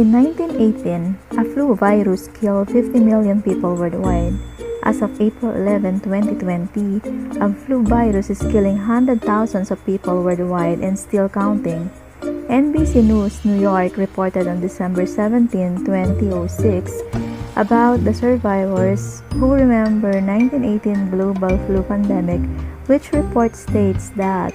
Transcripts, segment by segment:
In 1918, a flu virus killed 50 million people worldwide. As of April 11, 2020, a flu virus is killing hundreds of thousands of people worldwide and still counting. NBC News New York reported on December 17, 2006, about the survivors who remember 1918 global flu pandemic, which report states that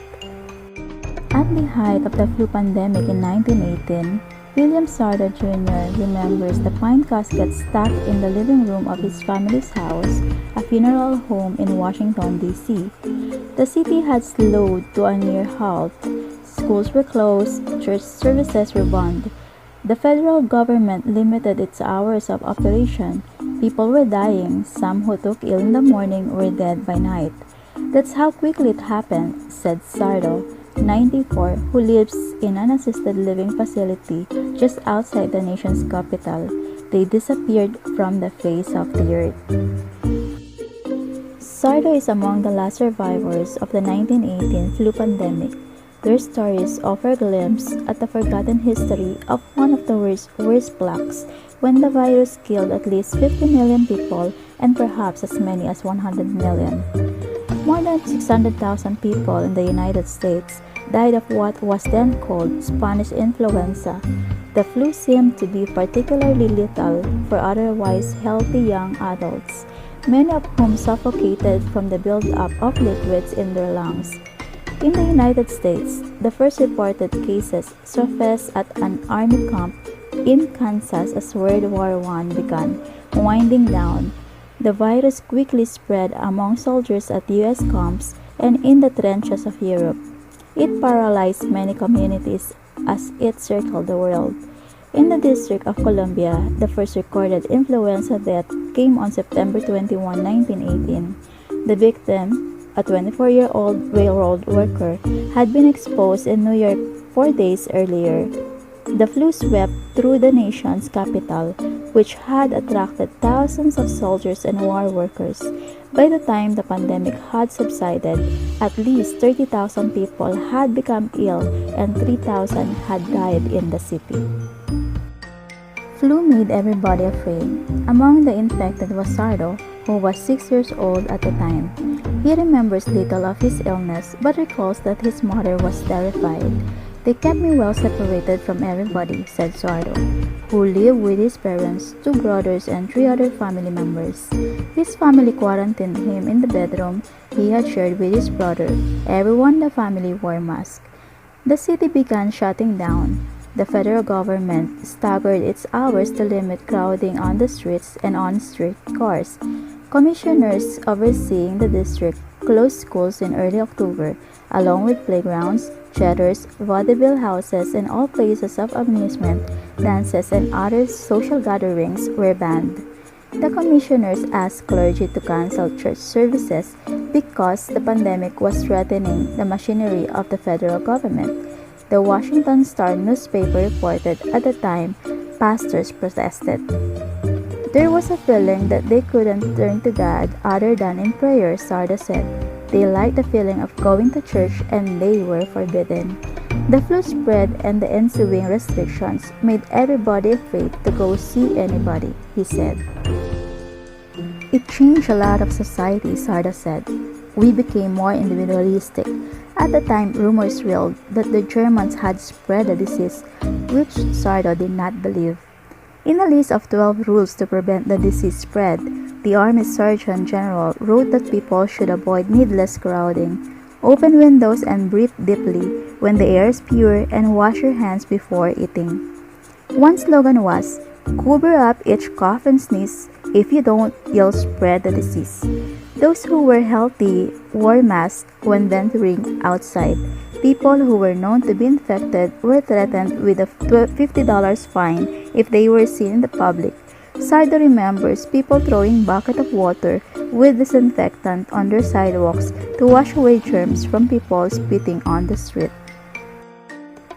at the height of the flu pandemic in 1918, William Shraddha Jr. remembers the pine casket stuck in the living room of his family's house, a funeral home in Washington, D.C. The city had slowed to a near halt. Schools were closed, church services were banned. The federal government limited its hours of operation. People were dying. Some who took ill in the morning were dead by night. That's how quickly it happened, said Sardo, 94, who lives in an assisted living facility just outside the nation's capital. They disappeared from the face of the earth. Sardo is among the last survivors of the 1918 flu pandemic. Their stories offer a glimpse at the forgotten history of one of the worst plagues, when the virus killed at least 50 million people and perhaps as many as 100 million. More than 600,000 people in the United States died of what was then called Spanish influenza. The flu seemed to be particularly lethal for otherwise healthy young adults, many of whom suffocated from the buildup of liquids in their lungs. In the United States, the first reported cases surfaced at an army camp in Kansas as World War I began winding down. The virus quickly spread among soldiers at U.S. camps and in the trenches of Europe. It paralyzed many communities as it circled the world. In the District of Columbia, the first recorded influenza death came on September 21, 1918. The victim, a 24-year-old railroad worker, had been exposed in New York 4 days earlier. The flu swept through the nation's capital, which had attracted thousands of soldiers and war workers. By the time the pandemic had subsided, at least 30,000 people had become ill and 3,000 had died in the city. Flu made everybody afraid. Among the infected was Sardo, who was 6 years old at the time. He remembers little of his illness, but recalls that his mother was terrified. They kept me well separated from everybody, said Sardo, who lived with his parents, 2 brothers, and 3 other family members. His family quarantined him in the bedroom he had shared with his brother. Everyone in the family wore masks. The city began shutting down. The federal government staggered its hours to limit crowding on the streets and on street cars. Commissioners overseeing the district closed schools in early October, along with playgrounds, theaters, vaudeville houses, and all places of amusement, dances, and other social gatherings were banned. The commissioners asked clergy to cancel church services because the pandemic was threatening the machinery of the federal government. The Washington Star newspaper reported at the time pastors protested. There was a feeling that they couldn't turn to God other than in prayer, Sarda said. They liked the feeling of going to church and they were forbidden. The flu spread and the ensuing restrictions made everybody afraid to go see anybody, he said. It changed a lot of society, Sarda said. We became more individualistic. At the time, rumors swirled that the Germans had spread the disease, which Sarda did not believe. In a list of 12 rules to prevent the disease spread, the Army Surgeon General wrote that people should avoid needless crowding, open windows and breathe deeply when the air is pure, and wash your hands before eating. One slogan was, "Cover up each cough and sneeze. If you don't, you'll spread the disease." Those who were healthy wore masks when venturing outside. People who were known to be infected were threatened with a $50 fine if they were seen in the public. Sardo remembers people throwing buckets of water with disinfectant on their sidewalks to wash away germs from people spitting on the street.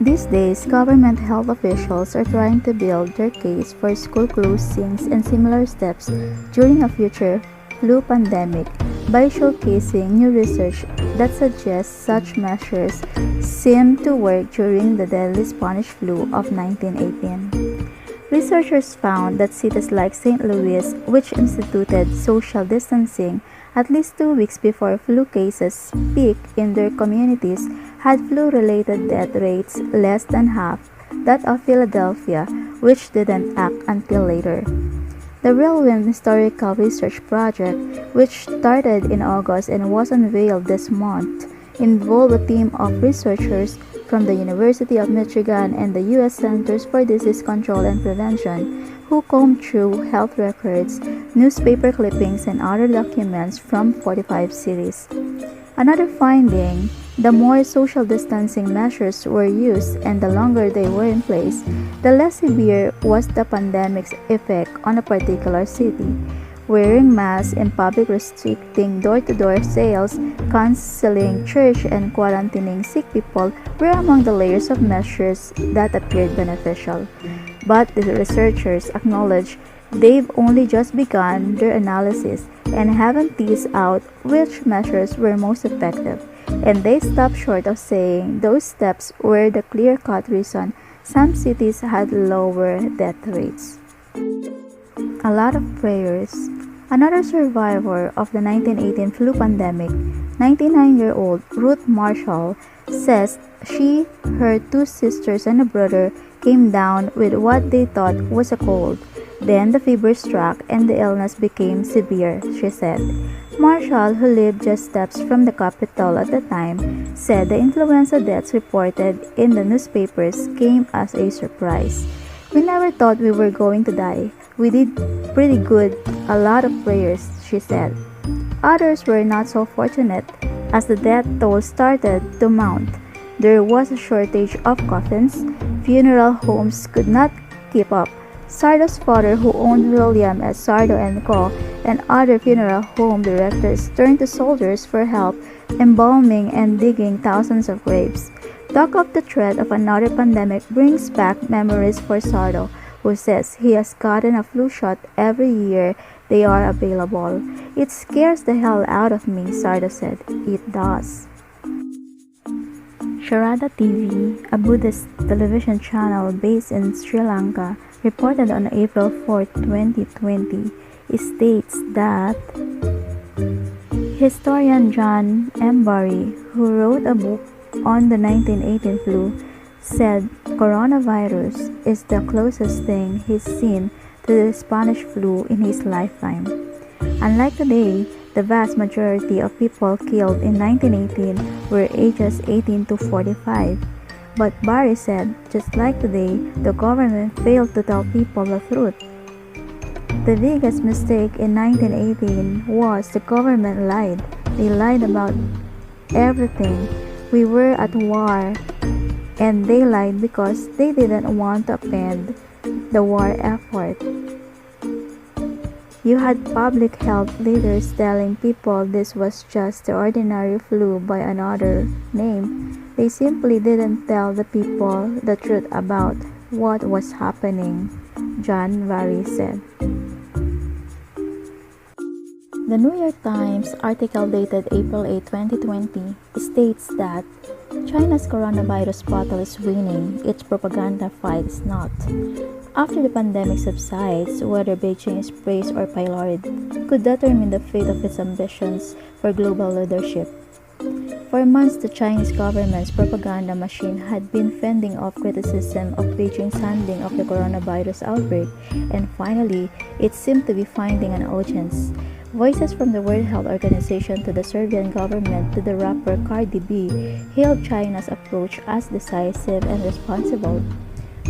These days, government health officials are trying to build their case for school closings and similar steps during a future flu pandemic by showcasing new research that suggests such measures seem to work during the deadly Spanish flu of 1918. Researchers found that cities like St. Louis, which instituted social distancing at least 2 weeks before flu cases peaked in their communities, had flu-related death rates less than half that of Philadelphia, which didn't act until later. The Whirlwind Historical Research Project, which started in August and was unveiled this month, involved a team of researchers from the University of Michigan and the U.S. Centers for Disease Control and Prevention, who combed through health records, newspaper clippings, and other documents from 45 cities. Another finding: the more social distancing measures were used and the longer they were in place, the less severe was the pandemic's effect on a particular city. Wearing masks in public, restricting door-to-door sales, canceling church, and quarantining sick people were among the layers of measures that appeared beneficial. But the researchers acknowledge they've only just begun their analysis and haven't teased out which measures were most effective, and they stop short of saying those steps were the clear-cut reason some cities had lower death rates. A lot of prayers. Another survivor of the 1918 flu pandemic, 99-year-old Ruth Marshall, says she, her two sisters, and a brother came down with what they thought was a cold. Then the fever struck and the illness became severe, she said. Marshall, who lived just steps from the Capitol at the time, said the influenza deaths reported in the newspapers came as a surprise. We never thought we were going to die. We did pretty good, a lot of prayers, she said. Others were not so fortunate. As the death toll started to mount, there was a shortage of coffins. Funeral homes could not keep up. Sardo's father, who owned William S. Sardo & Co., and other funeral home directors turned to soldiers for help embalming and digging thousands of graves. Talk of the threat of another pandemic brings back memories for Sardo, who says he has gotten a flu shot every year they are available. It scares the hell out of me, Sardo said. It does. Shraddha TV, a Buddhist television channel based in Sri Lanka, reported on April 4, 2020, states that historian John M. Barry, who wrote a book on the 1918 flu, said coronavirus is the closest thing he's seen to the Spanish flu in his lifetime. Unlike today, the vast majority of people killed in 1918 were ages 18 to 45. But Barry said, just like today, the government failed to tell people the truth. The biggest mistake in 1918 was the government lied. They lied about everything. We were at war, and they lied because they didn't want to upend the war effort. You had public health leaders telling people this was just the ordinary flu by another name. They simply didn't tell the people the truth about what was happening, John Barry said. The New York Times article dated April 8, 2020 states that China's coronavirus battle is winning, its propaganda fight is not. After the pandemic subsides, whether Beijing is praised or pilloried could determine the fate of its ambitions for global leadership. For months, the Chinese government's propaganda machine had been fending off criticism of Beijing's handling of the coronavirus outbreak, and finally, it seemed to be finding an audience. Voices from the World Health Organization to the Serbian government to the rapper Cardi B hailed China's approach as decisive and responsible.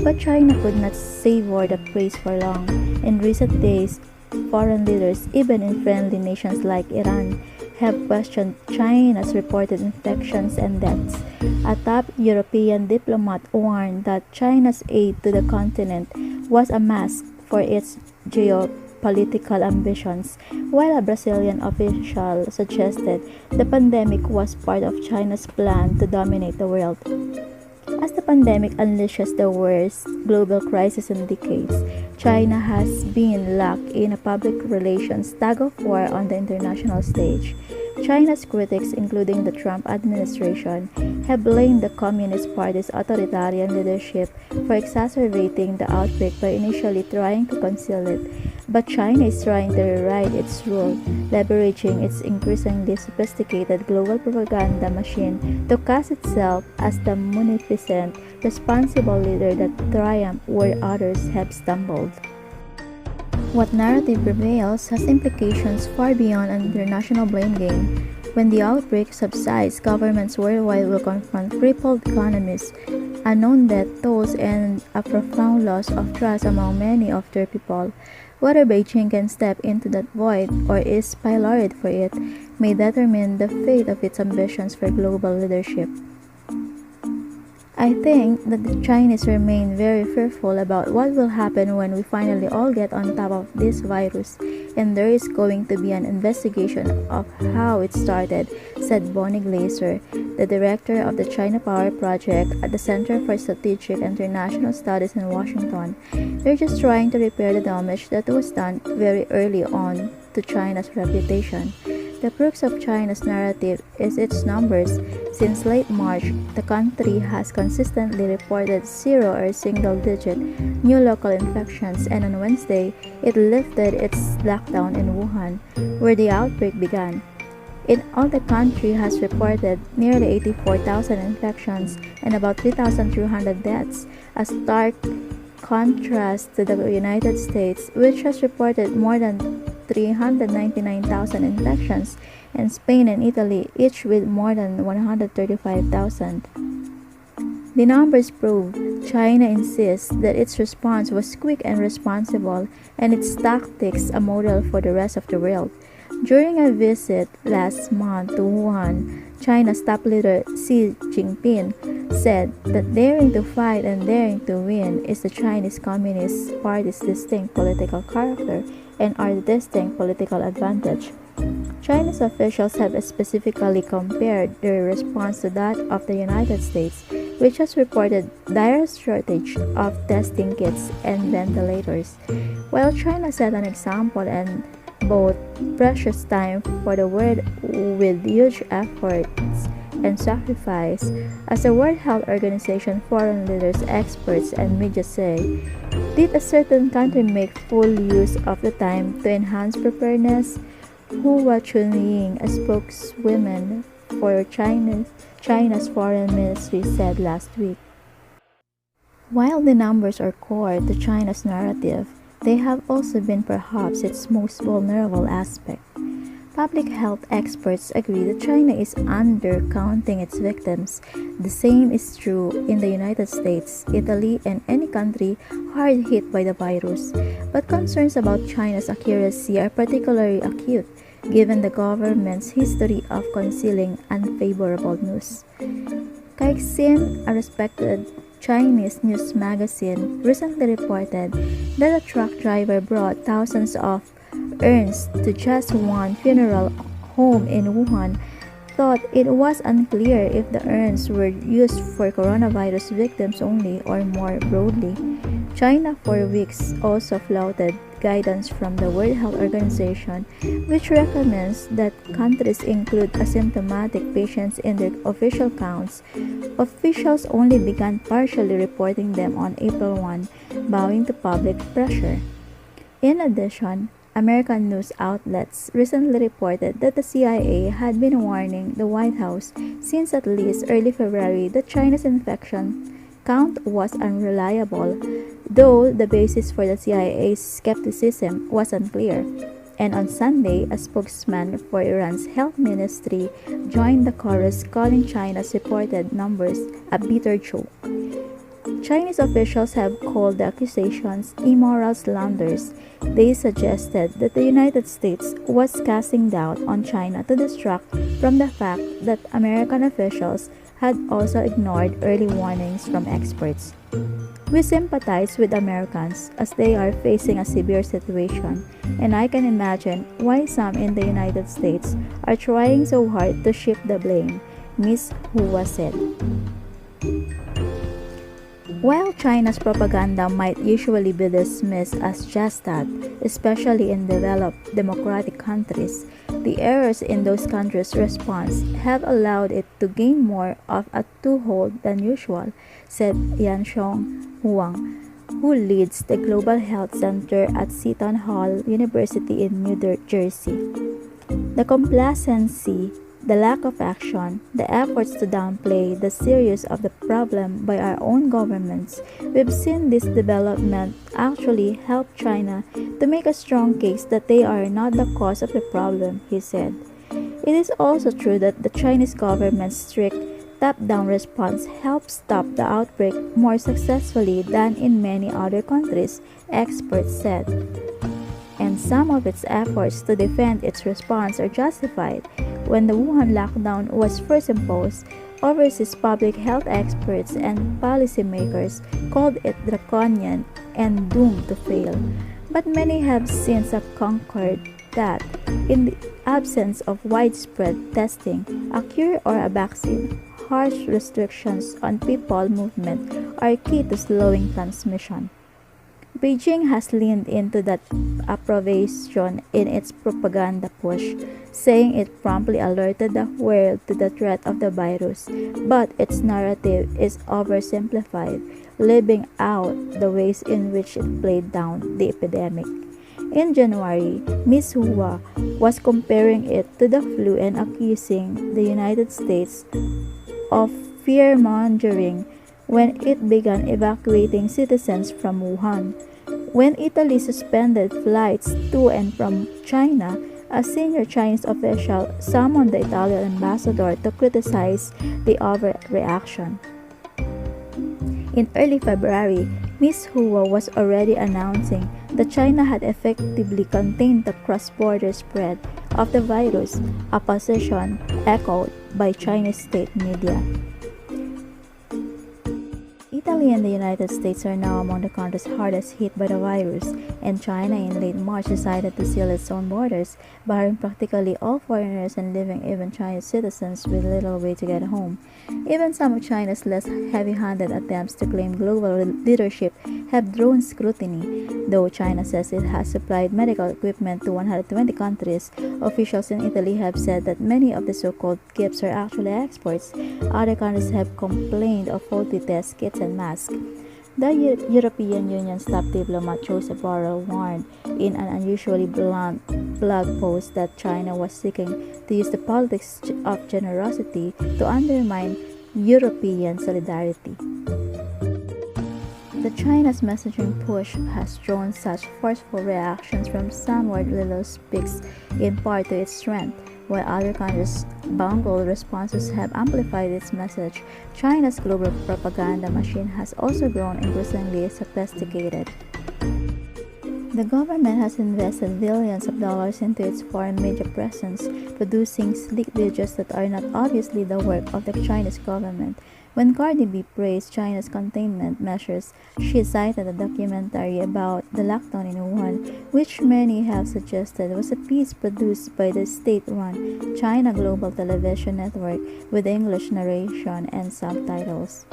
But China could not savor the praise for long. In recent days, foreign leaders, even in friendly nations like Iran, have questioned China's reported infections and deaths. A top European diplomat warned that China's aid to the continent was a mask for its geopolitical ambitions, while a Brazilian official suggested the pandemic was part of China's plan to dominate the world. As the pandemic unleashes the worst global crisis in decades, China has been locked in a public relations tug-of-war on the international stage. China's critics, including the Trump administration, have blamed the Communist Party's authoritarian leadership for exacerbating the outbreak by initially trying to conceal it. But China is trying to rewrite its rule, leveraging its increasingly sophisticated global propaganda machine to cast itself as the munificent, responsible leader that triumphed where others have stumbled. What narrative prevails has implications far beyond an international blame game. When the outbreak subsides, governments worldwide will confront crippled economies, unknown debt tolls, and a profound loss of trust among many of their people. Whether Beijing can step into that void or is pilloried for it may determine the fate of its ambitions for global leadership. I think that the Chinese remain very fearful about what will happen when we finally all get on top of this virus, and there is going to be an investigation of how it started, said Bonnie Glaser, the director of the China Power Project at the Center for Strategic International Studies in Washington. They're just trying to repair the damage that was done very early on to China's reputation. The crux of China's narrative is its numbers. Since late March, the country has consistently reported zero or single-digit new local infections, and on Wednesday, it lifted its lockdown in Wuhan, where the outbreak began. In all, the country has reported nearly 84,000 infections and about 3,300 deaths, a stark contrast to the United States, which has reported more than 399,000 infections, and Spain and Italy, each with more than 135,000. The numbers prove China insists that its response was quick and responsible, and its tactics a model for the rest of the world. During a visit last month to Wuhan, China's top leader Xi Jinping said that daring to fight and daring to win is the Chinese Communist Party's distinct political character and our distinct political advantage. Chinese officials have specifically compared their response to that of the United States, which has reported dire shortage of testing kits and ventilators. While China set an example and both precious time for the world with huge efforts and sacrifice, as the World Health Organization, foreign leaders, experts, and media say, did a certain country make full use of the time to enhance preparedness? Hua Chunying, a spokeswoman for China's foreign ministry, said last week. While the numbers are core to China's narrative, they have also been perhaps its most vulnerable aspect. Public health experts agree that China is undercounting its victims. The same is true in the United States, Italy, and any country hard hit by the virus. But concerns about China's accuracy are particularly acute, given the government's history of concealing unfavorable news. Caixin, a respected Chinese news magazine, recently reported that a truck driver brought thousands of urns to just one funeral home in Wuhan, thought it was unclear if the urns were used for coronavirus victims only or more broadly. China for weeks also flouted guidance from the World Health Organization, which recommends that countries include asymptomatic patients in their official counts. Officials only began partially reporting them on April 1, bowing to public pressure. In addition, American news outlets recently reported that the CIA had been warning the White House since at least early February that China's infection count was unreliable, though the basis for the CIA's skepticism was unclear. And on Sunday, a spokesman for Iran's health ministry joined the chorus calling China's reported numbers a bitter joke. Chinese officials have called the accusations immoral slanders. They suggested that the United States was casting doubt on China to distract from the fact that American officials had also ignored early warnings from experts. We sympathize with Americans as they are facing a severe situation, and I can imagine why some in the United States are trying so hard to shift the blame, Ms. Hua said. While China's propaganda might usually be dismissed as just that, especially in developed democratic countries, the errors in those countries' response have allowed it to gain more of a toehold than usual, said Yanshong Huang, who leads the Global Health Center at Seton Hall University in New Jersey. The complacency, the lack of action, the efforts to downplay the seriousness of the problem by our own governments, we've seen this development actually help China to make a strong case that they are not the cause of the problem, he said. It is also true that the Chinese government's strict top-down response helped stop the outbreak more successfully than in many other countries, experts said. And some of its efforts to defend its response are justified. When the Wuhan lockdown was first imposed, overseas public health experts and policymakers called it draconian and doomed to fail. But many have since concurred that, in the absence of widespread testing, a cure or a vaccine, harsh restrictions on people movement are key to slowing transmission. Beijing has leaned into that approbation in its propaganda push, saying it promptly alerted the world to the threat of the virus, but its narrative is oversimplified, leaving out the ways in which it played down the epidemic. In January, Ms. Hua was comparing it to the flu and accusing the United States of fear-mongering when it began evacuating citizens from Wuhan. When Italy suspended flights to and from China, a senior Chinese official summoned the Italian ambassador to criticize the overreaction. In early February, Ms. Hua was already announcing that China had effectively contained the cross-border spread of the virus, a position echoed by Chinese state media. Italy and the United States are now among the countries hardest hit by the virus, and China in late March decided to seal its own borders, barring practically all foreigners and leaving even Chinese citizens with little way to get home. Even some of China's less heavy-handed attempts to claim global leadership have drawn scrutiny. Though China says it has supplied medical equipment to 120 countries, officials in Italy have said that many of the so-called gifts are actually exports. Other countries have complained of faulty test kits and masks. The European Union's top diplomat Joseph Borrell warned in an unusually blunt blog post that China was seeking to use the politics of generosity to undermine European solidarity. The China's messaging push has drawn such forceful reactions from some world leaders speaks in part to its strength. While other countries' bungled responses have amplified its message, China's global propaganda machine has also grown increasingly sophisticated. The government has invested billions of dollars into its foreign media presence, producing sleek videos that are not obviously the work of the Chinese government. When Cardi B praised China's containment measures, she cited a documentary about the lockdown in Wuhan, which many have suggested was a piece produced by the state-run China Global Television Network with English narration and subtitles.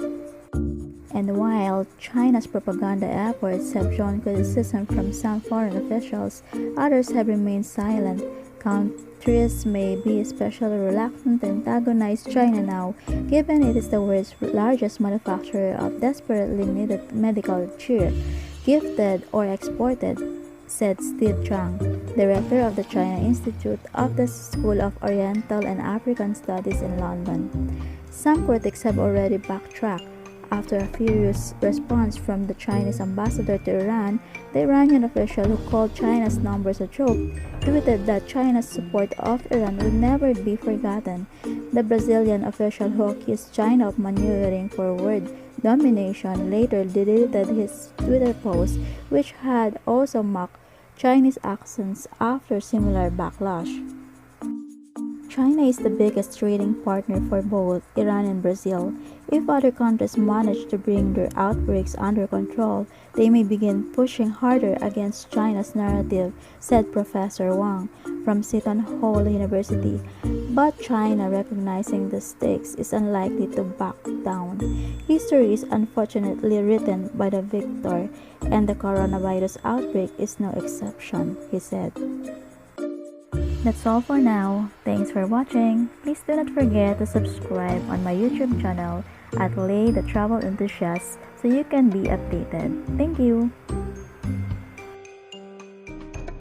And while China's propaganda efforts have drawn criticism from some foreign officials, others have remained silent. Countries may be especially reluctant to antagonize China now, given it is the world's largest manufacturer of desperately needed medical gear, gifted or exported, said Steve Zhang, director of the China Institute of the School of Oriental and African Studies in London. Some critics have already backtracked. After a furious response from the Chinese ambassador to Iran, the Iranian official who called China's numbers a joke tweeted that China's support of Iran would never be forgotten. The Brazilian official who accused China of maneuvering for world domination later deleted his Twitter post, which had also mocked Chinese actions after similar backlash. China is the biggest trading partner for both Iran and Brazil. If other countries manage to bring their outbreaks under control, they may begin pushing harder against China's narrative, said Professor Wang from Seton Hall University. But China, recognizing the stakes, is unlikely to back down. History is unfortunately written by the victor, and the coronavirus outbreak is no exception, he said. That's all for now. Thanks for watching. Please do not forget to subscribe on my YouTube channel at Lay the Travel Enthusiast so you can be updated. Thank you.